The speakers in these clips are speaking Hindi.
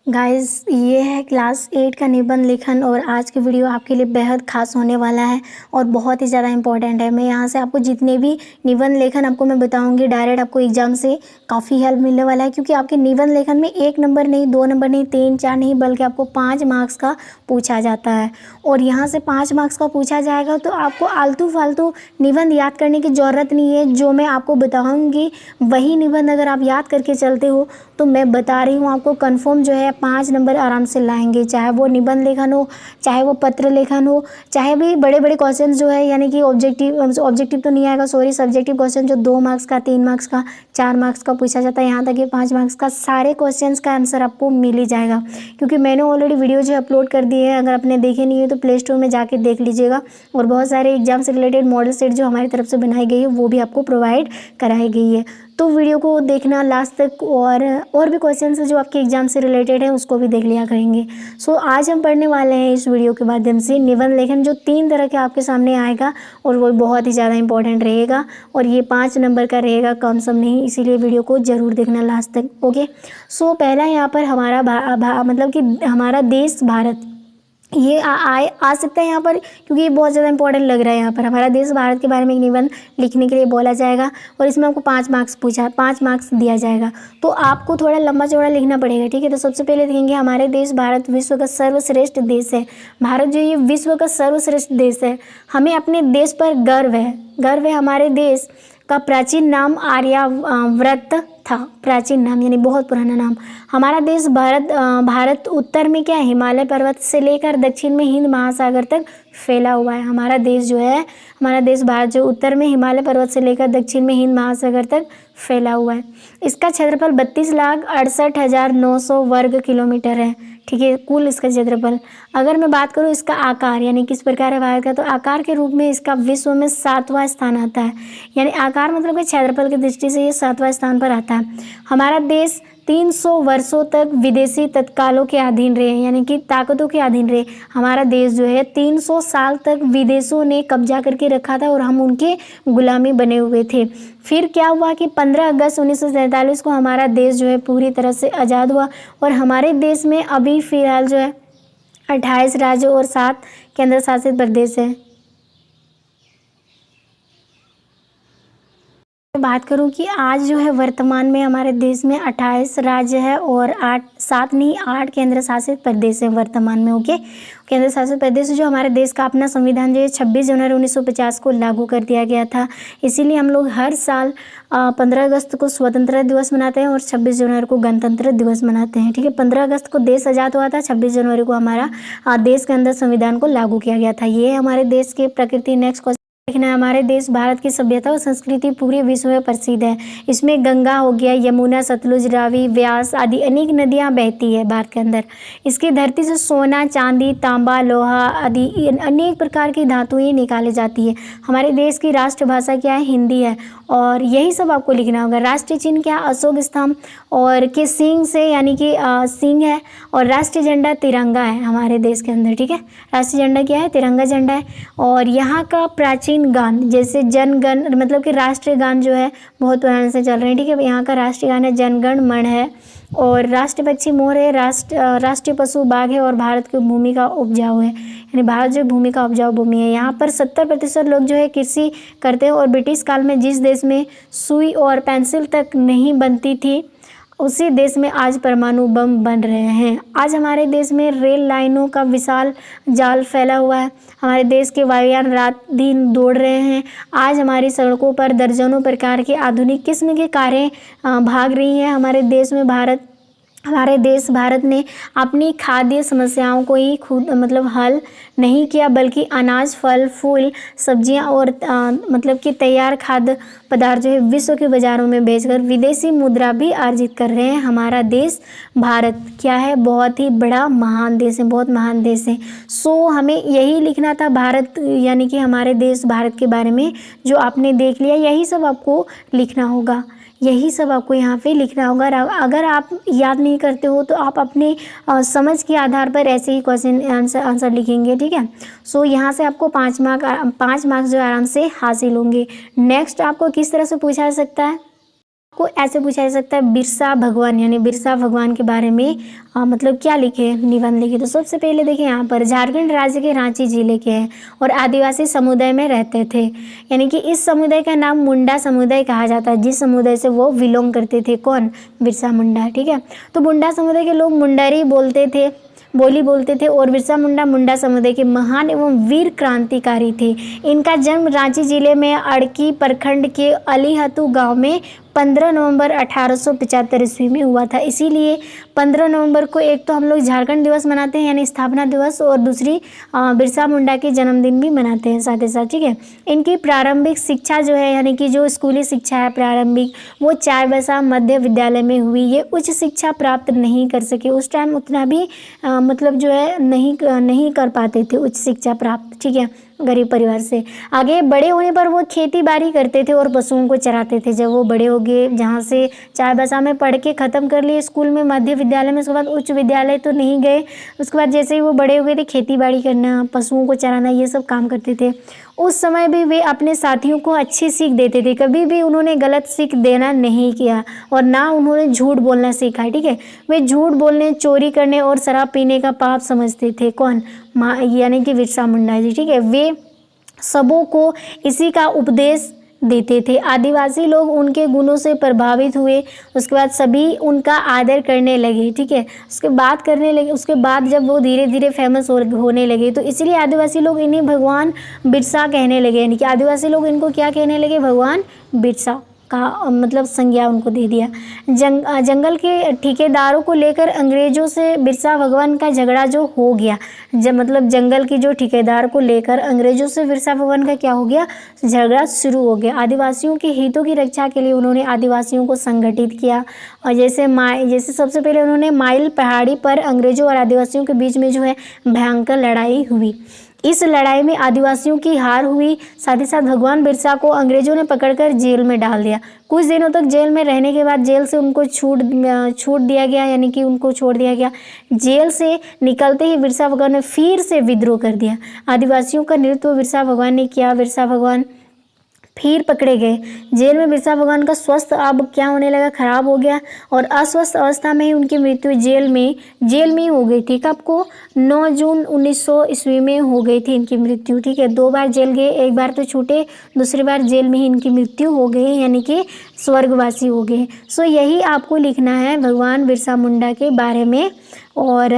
गाइस ये है क्लास 8 का निबंध लेखन और आज की वीडियो आपके लिए बेहद खास होने वाला है और बहुत ही ज़्यादा इंपॉर्टेंट है। मैं यहाँ से आपको जितने भी निबंध लेखन आपको मैं बताऊंगी डायरेक्ट आपको एग्जाम से काफ़ी हेल्प मिलने वाला है, क्योंकि आपके निबंध लेखन में 1 नंबर नहीं, 2 नंबर नहीं, 3 4 नहीं, बल्कि आपको 5 मार्क्स का पूछा जाता है। और यहाँ से 5 मार्क्स का पूछा जाएगा तो आपको आलतू फालतू निबंध याद करने की ज़रूरत नहीं है। जो मैं आपको बताऊँगी वही निबंध अगर आप याद करके चलते हो तो मैं बता रही हूँ आपको कन्फर्म जो है 5 नंबर आराम से लाएंगे। चाहे वो निबंध लेखन हो, चाहे वो पत्र लेखन हो, चाहे भी बड़े बड़े क्वेश्चन जो है यानी कि ऑब्जेक्टिव तो नहीं आएगा, सॉरी, सब्जेक्टिव क्वेश्चन जो 2 मार्क्स का, 3 मार्क्स का, 4 मार्क्स का पूछा जाता है, यहाँ तक कि 5 मार्क्स का, सारे क्वेश्चंस का आंसर आपको मिल ही जाएगा। क्योंकि मैंने ऑलरेडी वीडियो जो अपलोड कर दी है, अगर आपने देखे नहीं है तो प्ले स्टोर में जाके देख लीजिएगा। और बहुत सारे एग्जाम से रिलेटेड मॉडल सेट जो हमारी तरफ से बनाई गई है वो भी आपको प्रोवाइड कराई गई है। तो वीडियो को देखना लास्ट तक, और भी क्वेश्चन जो आपके एग्जाम से रिलेटेड है उसको भी देख लिया करेंगे। सो आज हम पढ़ने वाले हैं इस वीडियो के माध्यम से निबंध लेखन, जो 3 तरह के आपके सामने आएगा और वो बहुत ही ज़्यादा इंपॉर्टेंट रहेगा और ये 5 नंबर का रहेगा, कम सम नहीं, इसीलिए वीडियो को ज़रूर देखना लास्ट तक। ओके, सो पहला यहाँ पर हमारा मतलब कि हमारा देश भारत, ये आ सकता है यहाँ पर, क्योंकि ये बहुत ज़्यादा इंपॉर्टेंट लग रहा है। यहाँ पर हमारा देश भारत के बारे में एक निबंध लिखने के लिए बोला जाएगा और इसमें आपको 5 मार्क्स पूछा, 5 मार्क्स दिया जाएगा। तो आपको थोड़ा लंबा चौड़ा लिखना पड़ेगा, ठीक है। तो सबसे पहले देखेंगे हमारे देश भारत विश्व का सर्वश्रेष्ठ देश है। भारत जो ये विश्व का सर्वश्रेष्ठ देश है। हमें अपने देश पर गर्व है, गर्व है। हमारे देश का प्राचीन नाम आर्यावर्त था, प्राचीन नाम यानी बहुत पुराना नाम। हमारा देश भारत उत्तर में क्या है, हिमालय पर्वत से लेकर दक्षिण में हिंद महासागर तक फैला हुआ है। हमारा देश जो है, हमारा देश भारत जो उत्तर में हिमालय पर्वत से लेकर दक्षिण में हिंद महासागर तक फैला हुआ है। इसका क्षेत्रफल 32,68,900 वर्ग किलोमीटर है, ठीक है, कुल इसका क्षेत्रफल। अगर मैं बात करूँ इसका आकार यानी किस प्रकार है भारत का, तो आकार के रूप में इसका विश्व में 7वां स्थान आता है। यानी आकार मतलब कि क्षेत्रफल की दृष्टि से ये 7वां स्थान पर आता है। हमारा देश 300 वर्षों तक विदेशी तत्कालों के अधीन रहे, यानी कि ताकतों के अधीन रहे। हमारा देश जो है 300 साल तक विदेशों ने कब्जा करके रखा था और हम उनके गुलामी बने हुए थे। फिर क्या हुआ कि 15 अगस्त 1947 को हमारा देश जो है पूरी तरह से आज़ाद हुआ और हमारे देश में अभी फ़िलहाल जो है 28 राज्य और 7 केंद्र शासित प्रदेश है। बात करूं कि आज जो है वर्तमान में हमारे देश में 28 राज्य है और 8 केंद्र शासित प्रदेश है वर्तमान में। ओके, केंद्र शासित प्रदेश जो हमारे देश का अपना संविधान जो है 26 जनवरी 1950 को लागू कर दिया गया था। इसीलिए हम लोग हर साल 15 अगस्त को स्वतंत्रता दिवस मनाते हैं और 26 जनवरी को गणतंत्र दिवस मनाते हैं, ठीक है। 15 अगस्त को देश आज़ाद हुआ था, 26 जनवरी को हमारा देश के अंदर संविधान को लागू किया गया था। ये हमारे देश की प्रकृति। नेक्स्ट देखना है, हमारे देश भारत की सभ्यता और संस्कृति पूरे विश्व में प्रसिद्ध है। इसमें गंगा हो गया, यमुना, सतलुज, रावी, व्यास आदि अनेक नदियां बहती है भारत के अंदर। इसकी धरती से सोना, चांदी, तांबा, लोहा आदि अनेक प्रकार की धातुएं निकाली जाती है। हमारे देश की राष्ट्रभाषा क्या है, हिंदी है। और यही सब आपको लिखना होगा। राष्ट्रीय चिन्ह क्या, अशोक स्तंभ और के सींग से, यानी कि सींग है। और राष्ट्रीय झंडा तिरंगा है हमारे देश के अंदर, ठीक है। राष्ट्रीय झंडा क्या है, तिरंगा झंडा है। और यहाँ का प्राचीन गान जैसे जनगण, मतलब कि राष्ट्रीय गान जो है बहुत पुराने से चल रहे हैं, ठीक है। यहाँ का राष्ट्रीय गान है जनगण मन है। और राष्ट्रीय पक्षी मोर है, राष्ट्रीय पशु बाघ है। और भारत की भूमि का उपजाऊ है, यानी भारत जो भूमि का उपजाऊ भूमि है। यहाँ पर 70% लोग जो है कृषि करते हैं। और ब्रिटिश काल में जिस देश में सुई और पेंसिल तक नहीं बनती थी उसी देश में आज परमाणु बम बन रहे हैं। आज हमारे देश में रेल लाइनों का विशाल जाल फैला हुआ है। हमारे देश के वायुयान रात दिन दौड़ रहे हैं। आज हमारी सड़कों पर दर्जनों प्रकार के आधुनिक किस्म की कारें भाग रही हैं। हमारे देश भारत ने अपनी खाद्य समस्याओं को ही खुद मतलब हल नहीं किया, बल्कि अनाज, फल, फूल, सब्जियां और मतलब कि तैयार खाद्य पदार्थ जो है विश्व के बाज़ारों में बेचकर विदेशी मुद्रा भी अर्जित कर रहे हैं। हमारा देश भारत क्या है, बहुत ही बड़ा महान देश है, बहुत महान देश है। सो हमें यही लिखना था भारत, यानी कि हमारे देश भारत के बारे में जो आपने देख लिया, यही सब आपको लिखना होगा। यही सब आपको यहाँ पे लिखना होगा। अगर आप याद नहीं करते हो तो आप अपने समझ के आधार पर ऐसे ही क्वेश्चन आंसर लिखेंगे, ठीक है। सो यहाँ से आपको 5 मार्क्स जो आराम से हासिल होंगे। नेक्स्ट आपको किस तरह से पूछा जा सकता है, को ऐसे पूछा जा सकता है बिरसा भगवान यानी बिरसा भगवान के बारे में मतलब क्या लिखे, निबंध लिखे। तो सबसे पहले देखिए यहाँ पर झारखंड राज्य के रांची जिले के हैं और आदिवासी समुदाय में रहते थे, यानी कि इस समुदाय का नाम मुंडा समुदाय कहा जाता है, जिस समुदाय से वो बिलोंग करते थे। कौन? बिरसा मुंडा। ठीक है, तो मुंडा समुदाय के लोग मुंडारी बोलते थे और बिरसा मुंडा मुंडा समुदाय के महान एवं वीर क्रांतिकारी थे। इनका जन्म रांची जिले में अड़की प्रखंड के अलीहतू गांव में 15 नवंबर 1875 ईस्वी में हुआ था। इसीलिए 15 नवंबर को एक तो हम लोग झारखंड दिवस मनाते हैं यानी स्थापना दिवस, और दूसरी बिरसा मुंडा के जन्मदिन भी मनाते हैं साथ ही साथ। ठीक है, इनकी प्रारंभिक शिक्षा जो है यानी कि जो स्कूली शिक्षा है प्रारंभिक, वो चाईबासा मध्य विद्यालय में हुई। ये उच्च शिक्षा प्राप्त नहीं कर सके, उस टाइम उतना भी मतलब जो है नहीं कर पाते थे उच्च शिक्षा प्राप्त। ठीक है, गरीब परिवार से। आगे बड़े होने पर वो खेती बाड़ी करते थे और पशुओं को चराते थे। जब वो बड़े हो गए, जहाँ से चाईबासा में पढ़ के ख़त्म कर लिए स्कूल में, मध्य विद्यालय में, उसके बाद उच्च विद्यालय तो नहीं गए। उसके बाद जैसे ही वो बड़े हो गए थे, खेती बाड़ी करना, पशुओं को चराना, ये सब काम करते थे। उस समय भी वे अपने साथियों को अच्छी सीख देते थे, कभी भी उन्होंने गलत सीख देना नहीं किया और ना उन्होंने झूठ बोलना सीखा। ठीक है, वे झूठ बोलने, चोरी करने और शराब पीने का पाप समझते थे। कौन? यानी कि बिरसा मुंडा जी। ठीक है, वे सबों को इसी का उपदेश देते थे। आदिवासी लोग उनके गुणों से प्रभावित हुए, उसके बाद सभी उनका आदर करने लगे। ठीक है, उसके बाद करने लगे। उसके बाद जब वो धीरे धीरे फेमस होने लगे, तो इसलिए आदिवासी लोग इन्हें भगवान बिरसा कहने लगे, यानी कि आदिवासी लोग इनको क्या कहने लगे? भगवान बिरसा का मतलब संज्ञा उनको दे दिया। जंगल के ठेकेदारों को लेकर अंग्रेजों से बिरसा भगवान का झगड़ा जो हो गया, मतलब जंगल की जो ठेकेदार को लेकर अंग्रेजों से बिरसा भगवान का क्या हो गया? झगड़ा शुरू हो गया। आदिवासियों के हितों की रक्षा के लिए उन्होंने आदिवासियों को संगठित किया, और जैसे सबसे पहले उन्होंने माइल पहाड़ी पर अंग्रेजों और आदिवासियों के बीच में जो है भयंकर लड़ाई हुई। इस लड़ाई में आदिवासियों की हार हुई। साथ ही साथ भगवान बिरसा को अंग्रेजों ने पकड़कर जेल में डाल दिया। कुछ दिनों तक जेल में रहने के बाद जेल से उनको छूट दिया गया, यानी कि उनको छोड़ दिया गया। जेल से निकलते ही बिरसा भगवान ने फिर से विद्रोह कर दिया। आदिवासियों का नेतृत्व बिरसा भगवान ने किया। बिरसा भगवान फिर पकड़े गए। जेल में बिरसा भगवान का स्वास्थ्य अब क्या होने लगा? खराब हो गया, और अस्वस्थ अवस्था में ही उनकी मृत्यु जेल में ही हो गई थी। कब को? 9 जून 1900 ईस्वी में हो गई थी इनकी मृत्यु। ठीक है, 2 बार जेल गए, एक बार तो छूटे, दूसरी बार जेल में ही इनकी मृत्यु हो गई, यानी कि स्वर्गवासी हो गए। सो यही आपको लिखना है भगवान बिरसा मुंडा के बारे में, और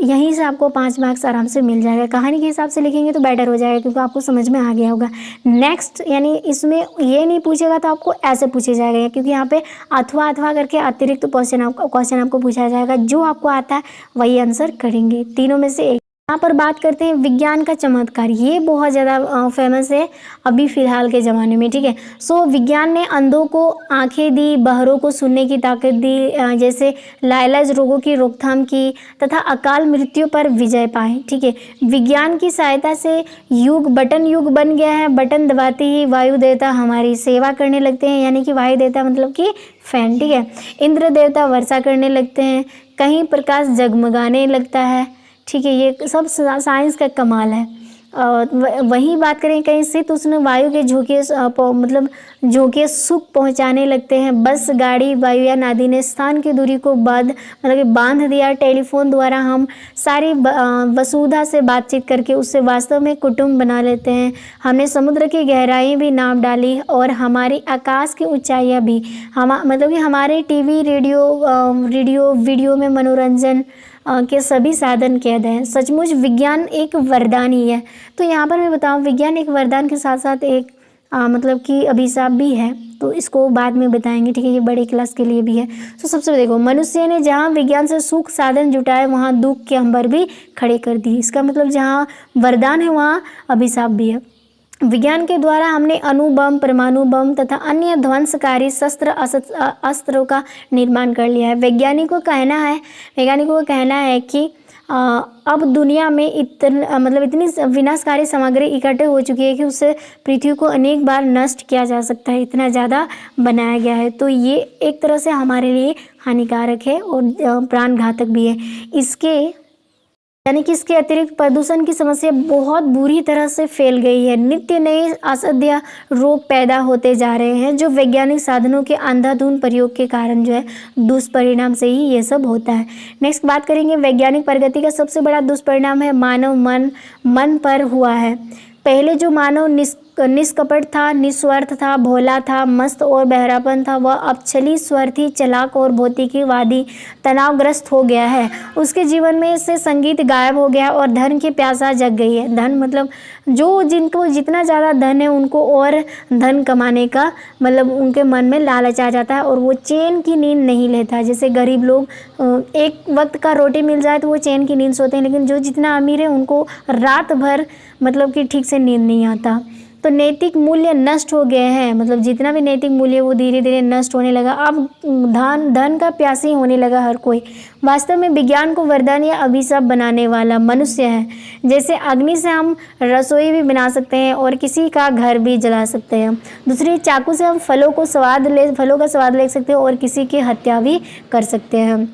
यहीं से आपको 5 मार्क्स आराम से मिल जाएगा। कहानी के हिसाब से लिखेंगे तो बेटर हो जाएगा, क्योंकि आपको समझ में आ गया होगा। नेक्स्ट यानी इसमें ये नहीं पूछेगा तो आपको ऐसे पूछे जाएगा, क्योंकि यहाँ पे अथवा करके अतिरिक्त क्वेश्चन आपको पूछा जाएगा। जो आपको आता है वही आंसर करेंगे, तीनों में से एक। यहाँ पर बात करते हैं विज्ञान का चमत्कार। ये बहुत ज़्यादा फेमस है अभी फ़िलहाल के ज़माने में। ठीक है, सो विज्ञान ने अंधों को आंखें दी, बहरों को सुनने की ताकत दी, जैसे लाइलाज रोगों की रोकथाम की, तथा अकाल मृत्यु पर विजय पाए। ठीक है, विज्ञान की सहायता से बटन युग बन गया है। बटन दबाते ही वायु देवता हमारी सेवा करने लगते हैं, यानी कि वायु देवता मतलब कि फैन। ठीक है, इंद्र देवता वर्षा करने लगते हैं, कहीं प्रकाश जगमगाने लगता है। ठीक है, ये सब साइंस का कमाल है। वहीं बात करें कहीं शीत उष्ण वायु के झोंके सुख पहुंचाने लगते हैं। बस, गाड़ी, वायुयान आदि ने स्थान की दूरी को बांध दिया। टेलीफोन द्वारा हम सारी वसुधा से बातचीत करके उससे वास्तव में कुटुंब बना लेते हैं। हमने समुद्र की गहराई भी नाप डाली, और हमारी आकाश की ऊंचाइयां भी। मतलब कि हमारे टीवी, रेडियो, वीडियो में मनोरंजन के सभी साधन कैद हैं। सचमुच विज्ञान एक वरदान ही है। तो यहाँ पर मैं बताऊँ, विज्ञान एक वरदान के साथ साथ एक मतलब कि अभिशाप भी है, तो इसको बाद में बताएंगे। ठीक है, ये बड़े क्लास के लिए भी है। तो सबसे पहले देखो, मनुष्य ने जहाँ विज्ञान से सुख साधन जुटाए, वहाँ दुख के अंबर भी खड़े कर दिए। इसका मतलब जहाँ वरदान है वहाँ अभिशाप भी है। विज्ञान के द्वारा हमने अणु बम, परमाणु बम तथा अन्य ध्वंसकारी अस्त्रों का निर्माण कर लिया है। वैज्ञानिकों का कहना है कि अब दुनिया में इतनी विनाशकारी सामग्री इकट्ठे हो चुकी है कि उससे पृथ्वी को अनेक बार नष्ट किया जा सकता है, इतना ज़्यादा बनाया गया है। तो ये एक तरह से हमारे लिए हानिकारक है और प्राण घातक भी है। इसके यानी कि इसके अतिरिक्त प्रदूषण की समस्या बहुत बुरी तरह से फैल गई है। नित्य नए असंख्य रोग पैदा होते जा रहे हैं, जो वैज्ञानिक साधनों के अंधाधुंध प्रयोग के कारण जो है दुष्परिणाम से ही ये सब होता है। नेक्स्ट बात करेंगे, वैज्ञानिक प्रगति का सबसे बड़ा दुष्परिणाम है मानव मन पर हुआ है। पहले जो मानव निष्कपट था, निस्वार्थ था, भोला था, मस्त और बहरापन था, वह अब छली, स्वार्थी, चालाक और भौतिकवादी, तनावग्रस्त हो गया है। उसके जीवन में से संगीत गायब हो गया और धन की प्यासा जग गई है। धन मतलब जिनको जितना ज़्यादा धन है उनको और धन कमाने का मतलब उनके मन में लालच आ जाता है और वो चैन की नींद नहीं लेता। जैसे गरीब लोग एक वक्त का रोटी मिल जाए तो वो चैन की नींद सोते हैं, लेकिन जो जितना अमीर है उनको रात भर मतलब कि ठीक से नींद नहीं आता। तो नैतिक मूल्य नष्ट हो गए हैं, मतलब जितना भी नैतिक मूल्य वो धीरे धीरे नष्ट होने लगा। अब धन का प्यासी होने लगा हर कोई। वास्तव में विज्ञान को वरदान या अभिशाप बनाने वाला मनुष्य है। जैसे अग्नि से हम रसोई भी बना सकते हैं और किसी का घर भी जला सकते हैं। दूसरी, चाकू से हम फलों का स्वाद ले सकते हैं और किसी की हत्या भी कर सकते हैं।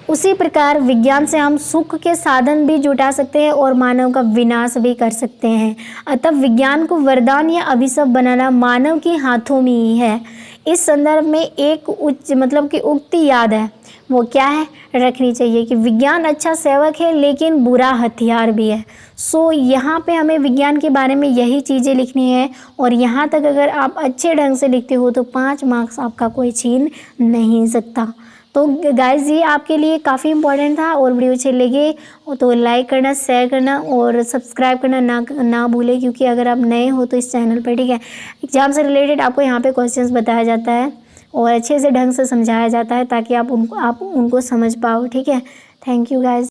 उसी प्रकार विज्ञान से हम सुख के साधन भी जुटा सकते हैं और मानव का विनाश भी कर सकते हैं। अतः विज्ञान को वरदान या अभिशाप बनाना मानव के हाथों में ही है। इस संदर्भ में एक उक्ति याद है, वो क्या है रखनी चाहिए कि विज्ञान अच्छा सेवक है लेकिन बुरा हथियार भी है। सो यहाँ पे हमें विज्ञान के बारे में यही चीज़ें लिखनी है और यहाँ तक अगर आप अच्छे ढंग से लिखते हो तो 5 मार्क्स आपका कोई छीन नहीं सकता। तो गाइस ये आपके लिए काफ़ी इंपॉर्टेंट था और वीडियो अच्छी लगे तो लाइक करना, शेयर करना और सब्सक्राइब करना ना भूलें, क्योंकि अगर आप नए हो तो इस चैनल पर, ठीक है, एग्जाम से रिलेटेड आपको यहाँ पे क्वेश्चंस बताया जाता है और अच्छे से ढंग से समझाया जाता है ताकि आप उनको समझ पाओ, ठीक है। Thank you guys.